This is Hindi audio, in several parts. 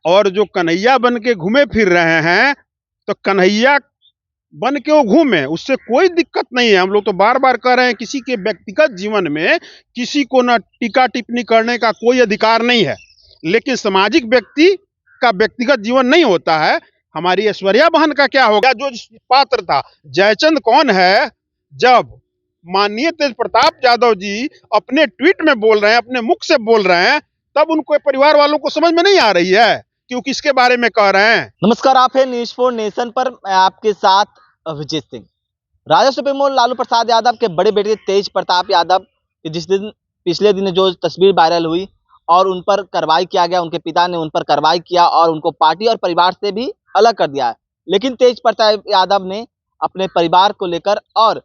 और जो कन्हैया बन के घूमे फिर रहे हैं, तो कन्हैया बन के वो घूमे, उससे कोई दिक्कत नहीं है। हम लोग तो बार बार कह रहे हैं, किसी के व्यक्तिगत जीवन में किसी को ना टीका टिप्पणी करने का कोई अधिकार नहीं है, लेकिन सामाजिक व्यक्ति का व्यक्तिगत जीवन नहीं होता है। हमारी ऐश्वर्या बहन का क्या होगा? जो पात्र था, जयचंद कौन है? जब माननीय तेज प्रताप यादव जी अपने ट्वीट में बोल रहे हैं, अपने मुख से बोल रहे हैं, तब उनको परिवार वालों को समझ में नहीं आ रही है कि वो किसके बारे में कह रहे हैं। नमस्कार, आप है न्यूज़ 4 नेशन पर। मैं आपके साथ अभिजीत सिंह। राजद सुप्रीमो लालू प्रसाद यादव के बड़े बेटे तेज प्रताप यादव की जिस दिन पिछले दिन जो तस्वीर वायरल हुई और उन पर कार्रवाई किया गया, उनके पिता ने उन पर कार्रवाई किया और उनको पार्टी और परिवार से भी अलग कर दिया है। लेकिन तेज प्रताप यादव ने अपने परिवार को लेकर और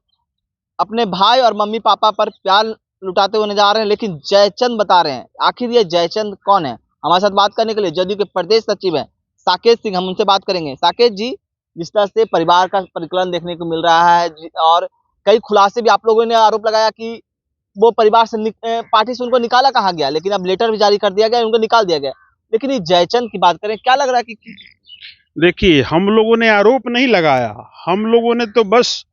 अपने भाई और मम्मी पापा पर प्यार लुटाते हुए नजर आ रहे हैं। लेकिन जयचंद बता रहे हैं, आखिर ये जयचंद कौन है? हमारे साथ बात करने के लिए जदयू के प्रदेश सचिव हैं साकेत सिंह, हम उनसे बात करेंगे। साकेत जी, जिस तरह से परिवार का परिकलन देखने को मिल रहा है और कई खुलासे भी, आप लोगों ने आरोप लगाया कि वो परिवार से पार्टी से उनको निकाला कहा गया, लेकिन अब लेटर भी जारी कर दिया गया, उनको निकाल दिया गया। लेकिन ये जयचंद की बात करें, क्या लग रहा है कि देखिए, हम लोगों ने आरोप नहीं लगाया, हम लोगों ने तो बस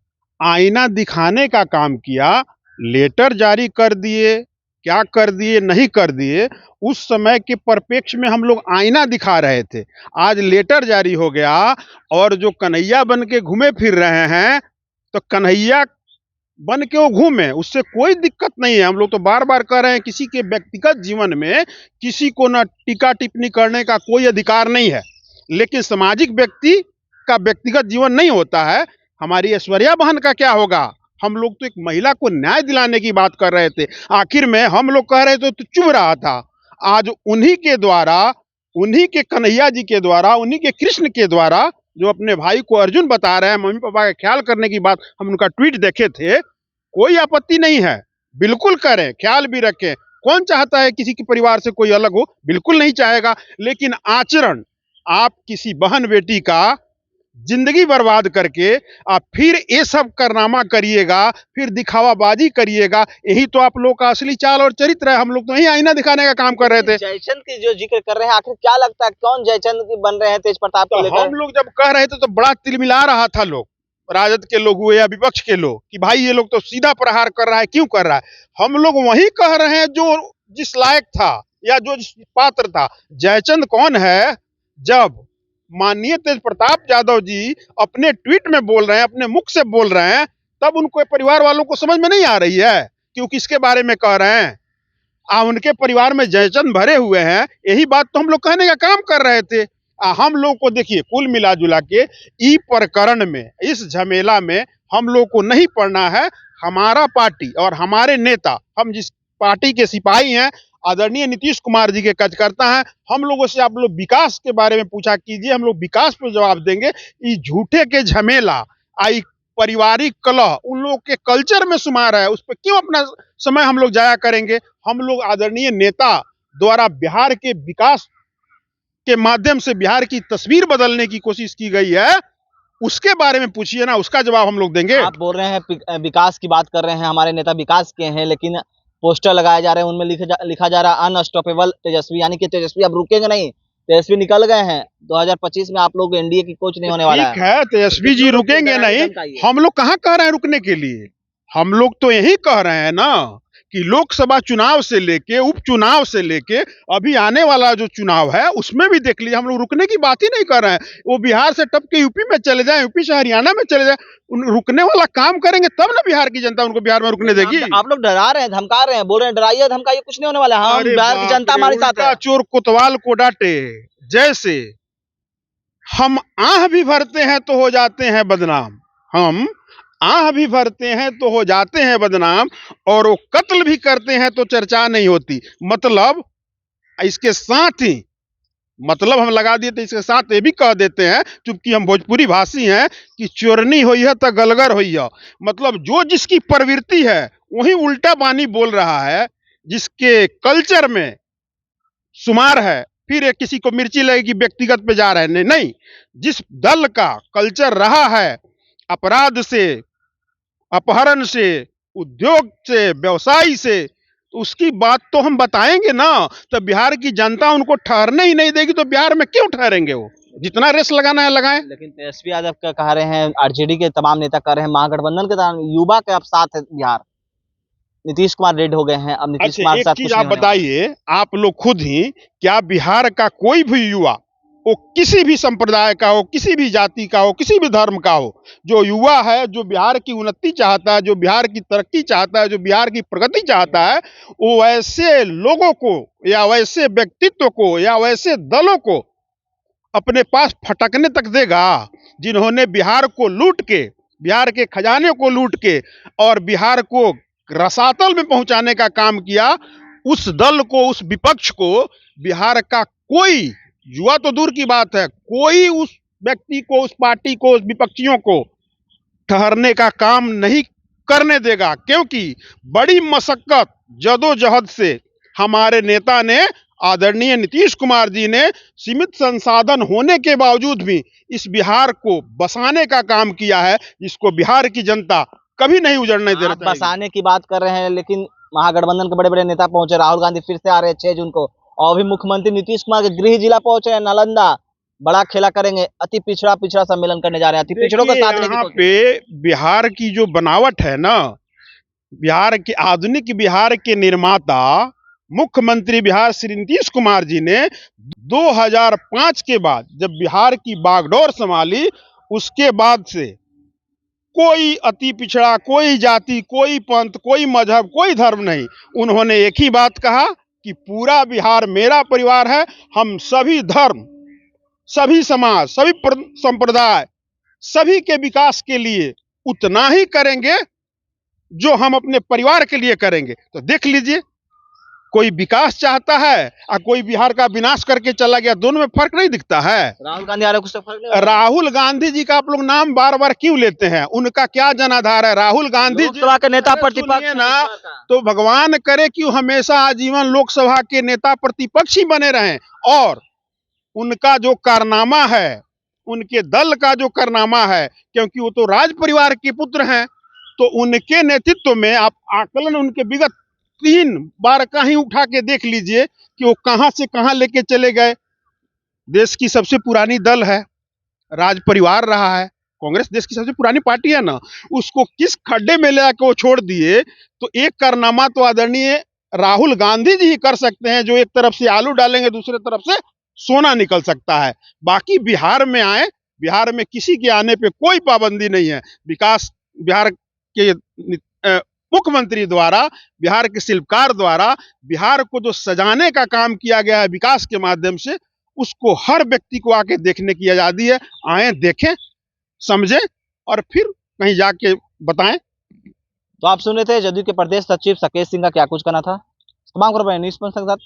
आईना दिखाने का काम किया। लेटर जारी कर दिए, क्या कर दिए, नहीं कर दिए, उस समय के परिप्रेक्ष्य में हम लोग आईना दिखा रहे थे। आज लेटर जारी हो गया और जो कन्हैया बन के घूमे फिर रहे हैं, तो कन्हैया बन के वो घूमे, उससे कोई दिक्कत नहीं है। हम लोग तो बार बार कह रहे हैं, किसी के व्यक्तिगत जीवन में किसी को ना टीका टिप्पणी करने का कोई अधिकार नहीं है, लेकिन सामाजिक व्यक्ति का व्यक्तिगत जीवन नहीं होता है। हमारी ऐश्वर्या बहन का क्या होगा? हम लोग तो एक महिला को न्याय दिलाने की बात कर रहे थे, आखिर में हम लोग कह रहे थे तो चुप रहा था। आज उन्हीं के द्वारा, उन्हीं के कन्हैया जी के द्वारा, उन्हीं के कृष्ण के द्वारा, जो अपने भाई को अर्जुन बता रहे हैं, मम्मी पापा का ख्याल करने की बात, हम उनका ट्वीट देखे थे। कोई आपत्ति नहीं है, बिल्कुल करें, ख्याल भी रखें। कौन चाहता है किसी के परिवार से कोई अलग हो? बिल्कुल नहीं चाहेगा। लेकिन आचरण, आप किसी बहन बेटी का जिंदगी बर्बाद करके आप फिर ये सब कारनामा करिएगा, फिर दिखावाबाजी करिएगा, यही तो आप लोग का असली चाल और चरित्र है। हम लोग तो यही आईना दिखाने का काम कर रहे थे। जयचंद की जो जिक्र कर रहे हैं, आखिर क्या लगता है कौन जयचंद की बन रहे हैं तेज प्रताप को तो लेकर? हम लोग जब कह रहे थे तो बड़ा तिलमिला रहा था लोग, राजद के लोग हुए या विपक्ष के लोग, कि भाई ये लोग तो सीधा प्रहार कर रहा है, क्यों कर रहा है? हम लोग वही कह रहे हैं जो जिस लायक था या जो जिस पात्र था। जयचंद कौन है? जब माननीय तेज प्रताप यादव जी अपने ट्वीट में बोल रहे हैं, अपने मुख से बोल रहे हैं, तब उनको परिवार वालों को समझ में नहीं आ रही है कि वो किसके बारे में कह रहे हैं। उनके परिवार में जयचंद भरे हुए हैं, यही बात तो हम लोग कहने का काम कर रहे थे। हम लोग को देखिए, कुल मिला जुला के ई प्रकरण में, इस झमेला में हम लोग को नहीं पड़ना है। हमारा पार्टी और हमारे नेता, हम जिस पार्टी के सिपाही हैं, आदरणीय नीतीश कुमार जी के कार्यकर्ता हैं, हम लोगों से आप लोग विकास के बारे में पूछा कीजिए, हम लोग विकास पर जवाब देंगे। ये झूठे के झमेला, आई पारिवारिक कलह उन लोग के कल्चर में शुमार है, उस पर क्यों अपना समय हम लोग जाया करेंगे? हम लोग आदरणीय नेता द्वारा बिहार के विकास के माध्यम से बिहार की तस्वीर बदलने की कोशिश की गई है, उसके बारे में पूछिए ना, उसका जवाब हम लोग देंगे। आप बोल रहे हैं विकास की बात कर रहे हैं, हमारे नेता विकास के हैं, लेकिन पोस्टर लगाए जा रहे हैं, उनमें लिखा जा रहा है अनस्टॉपेबल तेजस्वी, यानी कि तेजस्वी अब रुकेंगे नहीं। तेजस्वी निकल गए हैं, 2025 में आप लोग एनडीए की कोच नहीं होने वाला ठीक है, तेजस्वी जी रुकेंगे नहीं, हम लोग कहाँ कह रहे हैं रुकने के लिए? हम लोग तो यही कह रहे हैं ना कि लोकसभा चुनाव से लेके, उपचुनाव से लेके अभी आने वाला जो चुनाव है, उसमें भी देख लीजिए, हम लोग रुकने की बात ही नहीं कर रहे हैं। वो बिहार से टप के यूपी में चले जाए, यूपी से हरियाणा में चले जाए, रुकने वाला काम करेंगे तब ना बिहार की जनता उनको बिहार में रुकने देगी। आप लोग डरा रहे हैं, धमका रहे हैं, बोल रहे हैं डराइए धमकाइए, कुछ नहीं होने वाला है। हम बिहार की जनता हमारे साथ है। चोर कोतवाल को डांटे जैसे हम आह भी भरते हैं तो हो जाते हैं बदनाम, हम आह भी भरते हैं तो हो जाते हैं बदनाम, और वो कत्ल भी करते हैं तो चर्चा नहीं होती। मतलब इसके साथ ही, मतलब हम लगा दिए तो इसके साथ ये भी कह देते हैं, चूंकि हम भोजपुरी भाषी हैं, कि चोरनी होई है तो गलगर होई है। मतलब जो जिसकी प्रवृत्ति है वही उल्टा बानी बोल रहा है, जिसके कल्चर में शुमार है, फिर एक किसी को मिर्ची लगेगी व्यक्तिगत पे जा रहे हैं। नहीं, जिस दल का कल्चर रहा है अपराध से, अपहरण से, उद्योग से, व्यवसाय से, उसकी बात तो हम बताएंगे ना, तो बिहार की जनता उनको ठहरने ही नहीं देगी, तो बिहार में क्यों ठहरेंगे वो? जितना रेस लगाना है लगाएं। लेकिन तेजस्वी यादव का कह रहे हैं, आरजेडी के तमाम नेता कह रहे हैं, महागठबंधन के तमाम युवा के अब साथ है बिहार। नीतीश कुमार रेड हो गए हैं, अब नीतीश अच्छा, कुमार के एक साथ चीज कुछ आप नहीं होने वाला। बताइए, आप लोग खुद ही, क्या बिहार का कोई भी युवा, वो किसी भी संप्रदाय का हो, किसी भी जाति का हो, किसी भी धर्म का हो, जो युवा है, जो बिहार की उन्नति चाहता है, जो बिहार की तरक्की चाहता है, जो बिहार की प्रगति चाहता है, वो वैसे लोगों को या वैसे व्यक्तित्व को या वैसे दलों को अपने पास फटकने तक देगा, जिन्होंने बिहार को लूट के, बिहार के खजाने को लूट के और बिहार को रसातल में पहुंचाने का काम किया? उस दल को, उस विपक्ष को बिहार का कोई युवा तो दूर की बात है, कोई उस व्यक्ति को, उस पार्टी को, उस विपक्षियों को ठहरने का काम नहीं करने देगा, क्योंकि बड़ी मशक्कत जदोजहद से हमारे नेता ने, आदरणीय नीतीश कुमार जी ने, सीमित संसाधन होने के बावजूद भी इस बिहार को बसाने का काम किया है, जिसको बिहार की जनता कभी नहीं उजड़ने देना आप चाहेगी। बसाने की बात कर रहे हैं, लेकिन महागठबंधन के बड़े बड़े नेता पहुंचे, राहुल गांधी फिर से आ रहे हैं 6 जून को, और अभी मुख्यमंत्री नीतीश कुमार के गृह जिला पहुंचे हैं नालंदा, बड़ा खेला करेंगे, अति पिछड़ा पिछड़ा सम्मेलन करने जा रहे हैं, अति पिछड़ों का देखिए, साथ लेके यहाँ पहुंचे। पे बिहार की जो बनावट है ना, बिहार के आधुनिक बिहार के निर्माता मुख्यमंत्री बिहार श्री नीतीश कुमार जी ने 2005 के बाद जब बिहार की बागडोर संभाली, उसके बाद से कोई अति पिछड़ा, कोई जाति, कोई पंथ, कोई मजहब, कोई धर्म नहीं, उन्होंने एक ही बात कहा कि पूरा बिहार मेरा परिवार है, हम सभी धर्म, सभी समाज, सभी संप्रदाय, सभी के विकास के लिए उतना ही करेंगे जो हम अपने परिवार के लिए करेंगे। तो देख लीजिए, कोई विकास चाहता है और कोई बिहार का विनाश करके चला गया, दोनों में फर्क नहीं दिखता है। राहुल गांधी आ रहे हैं, कुछ तो फर्क नहीं होगा? राहुल गांधी जी का आप लोग नाम बार बार क्यों लेते हैं? उनका क्या जनाधार है? राहुल गांधी जी लोकसभा के नेता अरे प्रतिपक्ष सुनिए हैं ना, इस बार का। तो भगवान करे कि वो हमेशा आजीवन लोकसभा के नेता प्रतिपक्ष ही बने रहें, और उनका जो कारनामा है, उनके दल का जो कारनामा है, क्योंकि वो तो राज परिवार के पुत्र हैं, तो उनके नेतृत्व में आप आकलन उनके विगत 3 बार का ही उठा के देख लीजिए कि वो कहां से कहां लेके चले गए। देश की सबसे पुरानी दल है, राज परिवार रहा है, कांग्रेस देश की सबसे पुरानी पार्टी है ना, उसको किस खड्डे में ले आके वो छोड़ दिए। तो एक कारनामा तो आदरणीय राहुल गांधी जी ही कर सकते हैं, जो एक तरफ से आलू डालेंगे, दूसरे तरफ से सोना निकल सकता है। बाकी बिहार में आए, बिहार में किसी के आने पे कोई पाबंदी नहीं है। विकास बिहार के मुख्यमंत्री द्वारा, बिहार के शिल्पकार द्वारा बिहार को जो सजाने का काम किया गया है विकास के माध्यम से, उसको हर व्यक्ति को आके देखने की आजादी है। आए, देखें, समझें और फिर कहीं जाके बताएं। तो आप सुन रहे थे जदयू के प्रदेश सचिव सकेश सिंह का क्या कुछ कहना था। तमाम खबरें न्यूज़ पंच के साथ